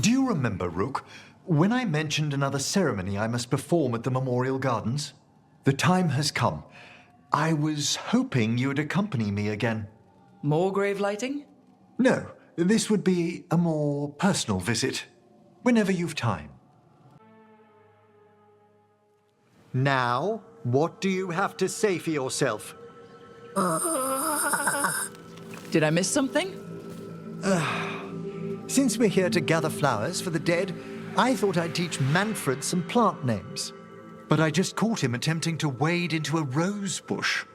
Do you remember, Rook, when I mentioned another ceremony I must perform at the Memorial Gardens? The time has come. I was hoping you'd accompany me again. More grave lighting? No, this would be a more personal visit, whenever you've time. Now, what do you have to say for yourself? Did I miss something? Since we're here to gather flowers for the dead, I thought I'd teach Manfred some plant names. But I just caught him attempting to wade into a rose bush.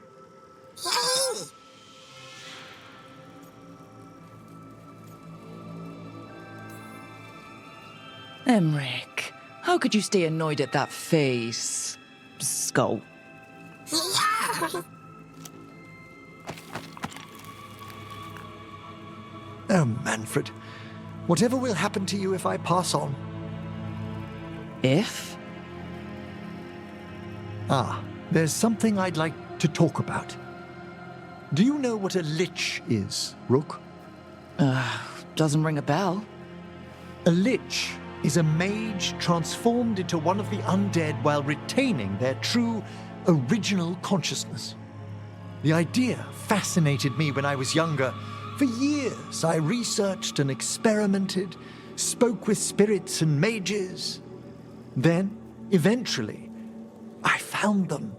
Emmrich, how could you stay annoyed at that face? Skull. Oh, Manfred. Whatever will happen to you if I pass on? If? There's something I'd like to talk about. Do you know what a lich is, Rook? Doesn't ring a bell. A lich is a mage transformed into one of the undead while retaining their true, original consciousness. The idea fascinated me when I was younger. For years, I researched and experimented, spoke with spirits and mages. Then, eventually, I found them.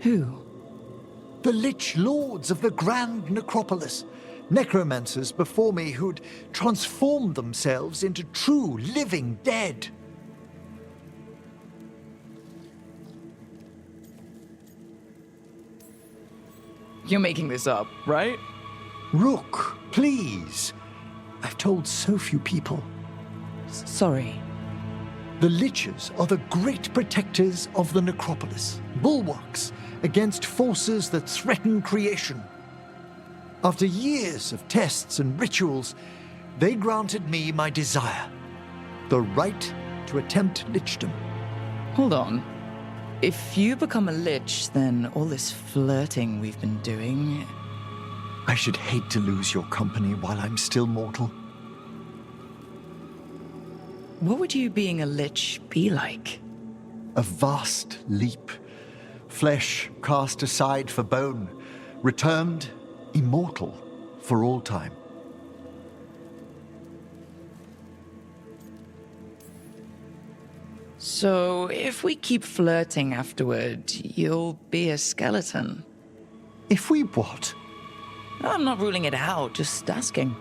Who? The Lich Lords of the Grand Necropolis. Necromancers before me who'd transformed themselves into true living dead. You're making this up, right? Rook, please. I've told so few people. Sorry. The Liches are the great protectors of the necropolis, bulwarks against forces that threaten creation. After years of tests and rituals, they granted me my desire, the right to attempt lichdom. Hold on. If you become a lich, then all this flirting we've been doing... I should hate to lose your company while I'm still mortal. What would you being a lich be like? A vast leap. Flesh cast aside for bone, returned immortal for all time. So, if we keep flirting afterward, you'll be a skeleton. If we what? I'm not ruling it out, just asking.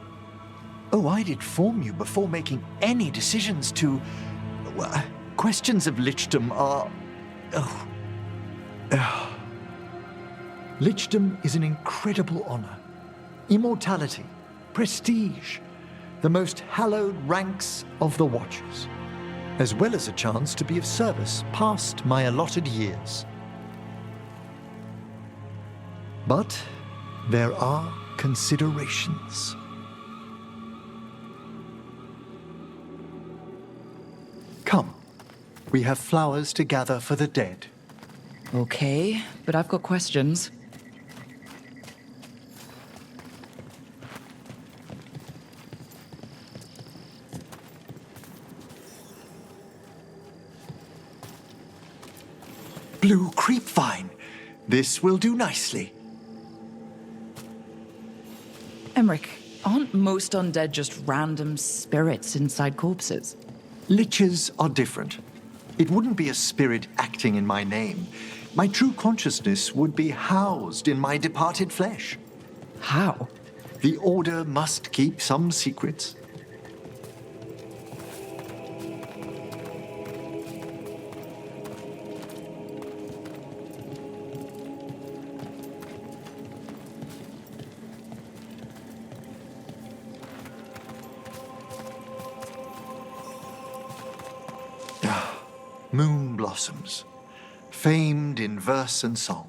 Oh, I did form you before making any decisions to... Well, questions of lichdom are... Lichdom is an incredible honor. Immortality, prestige, the most hallowed ranks of the Watchers, as well as a chance to be of service past my allotted years. But there are considerations. Come, we have flowers to gather for the dead. Okay, but I've got questions. Blue creepvine. This will do nicely. Emmrich, aren't most undead just random spirits inside corpses? Liches are different. It wouldn't be a spirit acting in my name. My true consciousness would be housed in my departed flesh. How? The Order must keep some secrets. Moon blossoms, famed in verse and song.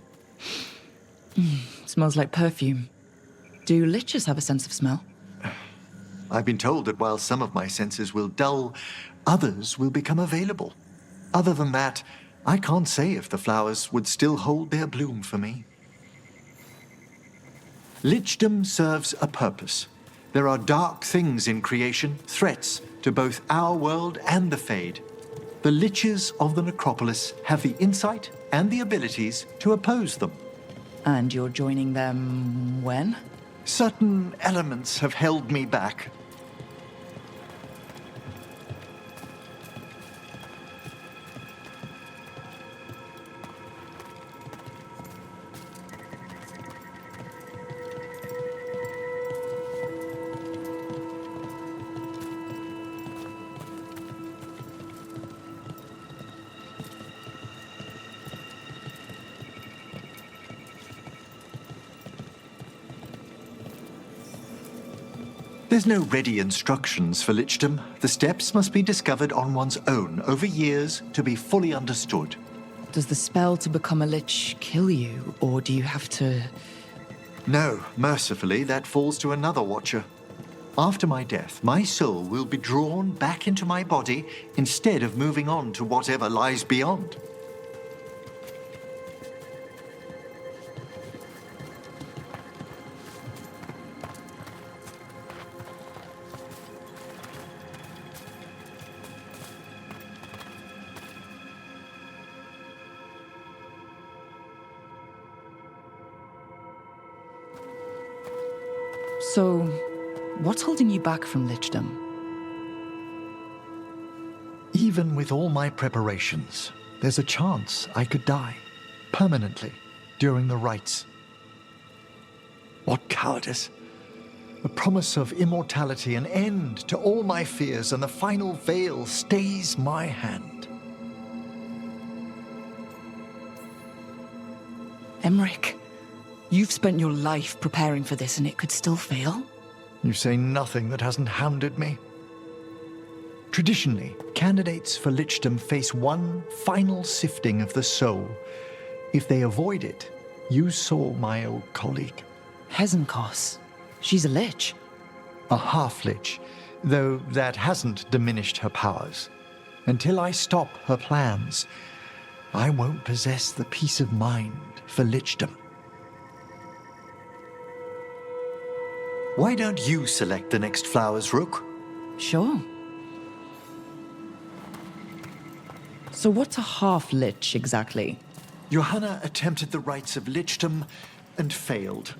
Smells like perfume. Do liches have a sense of smell? I've been told that while some of my senses will dull, others will become available. Other than that, I can't say if the flowers would still hold their bloom for me. Lichdom serves a purpose, There are dark things in creation, threats to both our world and the Fade. The Liches of the Necropolis have the insight and the abilities to oppose them. And you're joining them when? Certain elements have held me back. There's no ready instructions for lichdom. The steps must be discovered on one's own over years to be fully understood. Does the spell to become a lich kill you, or do you have to... No, mercifully, that falls to another watcher. After my death, my soul will be drawn back into my body instead of moving on to whatever lies beyond. So, what's holding you back from lichdom? Even with all my preparations, there's a chance I could die permanently during the rites. What cowardice! The promise of immortality, an end to all my fears, and the final veil stays my hand. Emmrich, you've spent your life preparing for this and it could still fail? You say nothing that hasn't hounded me. Traditionally, candidates for lichdom face one final sifting of the soul. If they avoid it, you saw my old colleague. Hezenkos. She's a lich. A half-lich, though that hasn't diminished her powers. Until I stop her plans, I won't possess the peace of mind for lichdom. Why don't you select the next flowers, Rook? Sure. So what's a half-lich exactly? Johanna attempted the rites of lichdom and failed.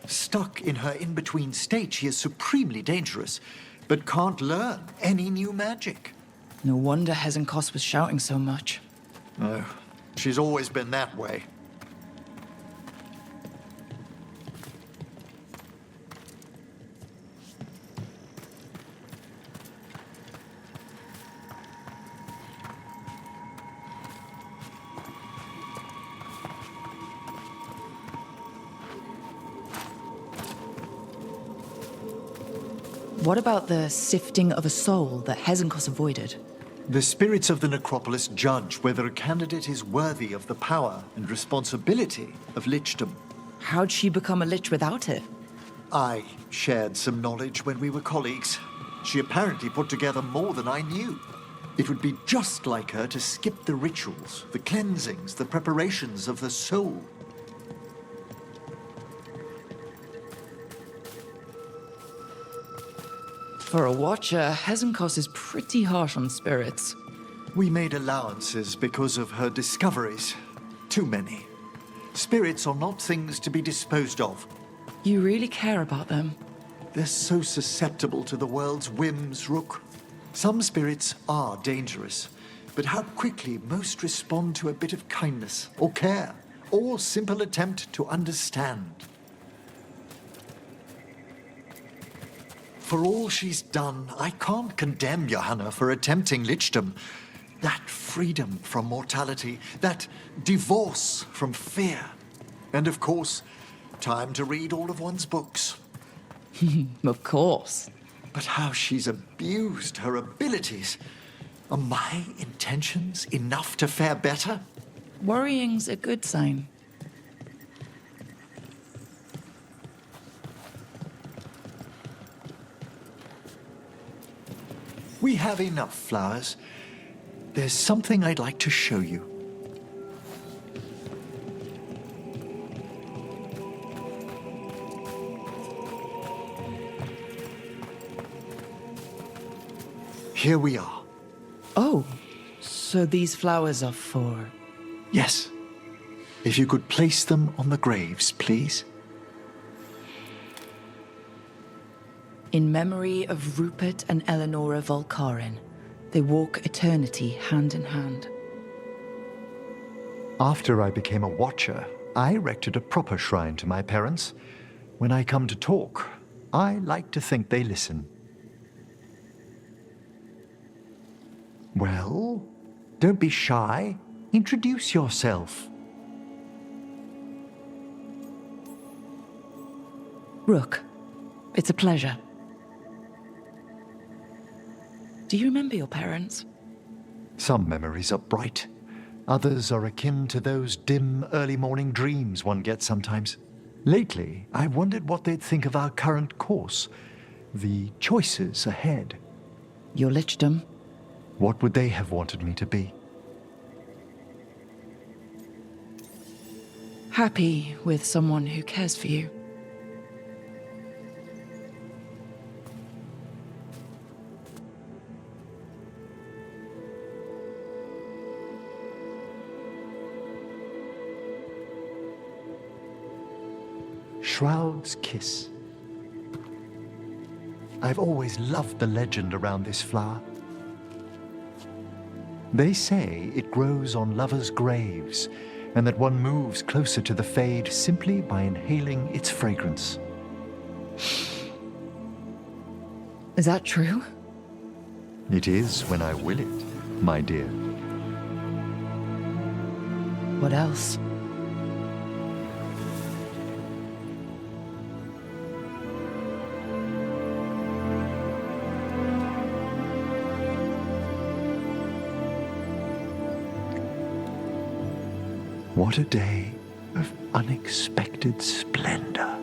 Stuck in her in-between state, she is supremely dangerous, but can't learn any new magic. No wonder Hezenkos was shouting so much. No, she's always been that way. What about the sifting of a soul that Hezenkos avoided? The spirits of the necropolis judge whether a candidate is worthy of the power and responsibility of lichdom. How'd she become a lich without it? I shared some knowledge when we were colleagues. She apparently put together more than I knew. It would be just like her to skip the rituals, the cleansings, the preparations of the soul. For a watcher, Hezenkos is pretty harsh on spirits. We made allowances because of her discoveries. Too many. Spirits are not things to be disposed of. You really care about them? They're so susceptible to the world's whims, Rook. Some spirits are dangerous, but how quickly most respond to a bit of kindness or care or simple attempt to understand. For all she's done, I can't condemn Johanna for attempting lichdom. That freedom from mortality, that divorce from fear. And of course, time to read all of one's books. Of course. But how she's abused her abilities. Are my intentions enough to fare better? Worrying's a good sign. We have enough flowers. There's something I'd like to show you. here we are. Oh, so these flowers are for... Yes. If you could place them on the graves, please. In memory of Rupert and Eleonora Volkarin, they walk eternity hand in hand. After I became a watcher, I erected a proper shrine to my parents. When I come to talk, I like to think they listen. Well, don't be shy. Introduce yourself. Rook, it's a pleasure. Do you remember your parents? Some memories are bright. Others are akin to those dim, early morning dreams one gets sometimes. Lately, I wondered what they'd think of our current course, the choices ahead. Your lichdom? What would they have wanted me to be? Happy with someone who cares for you. Shroud's Kiss. I've always loved the legend around this flower. They say it grows on lovers' graves, and that one moves closer to the fade simply by inhaling its fragrance. Is that true? It is when I will it, my dear. What else? What a day of unexpected splendor.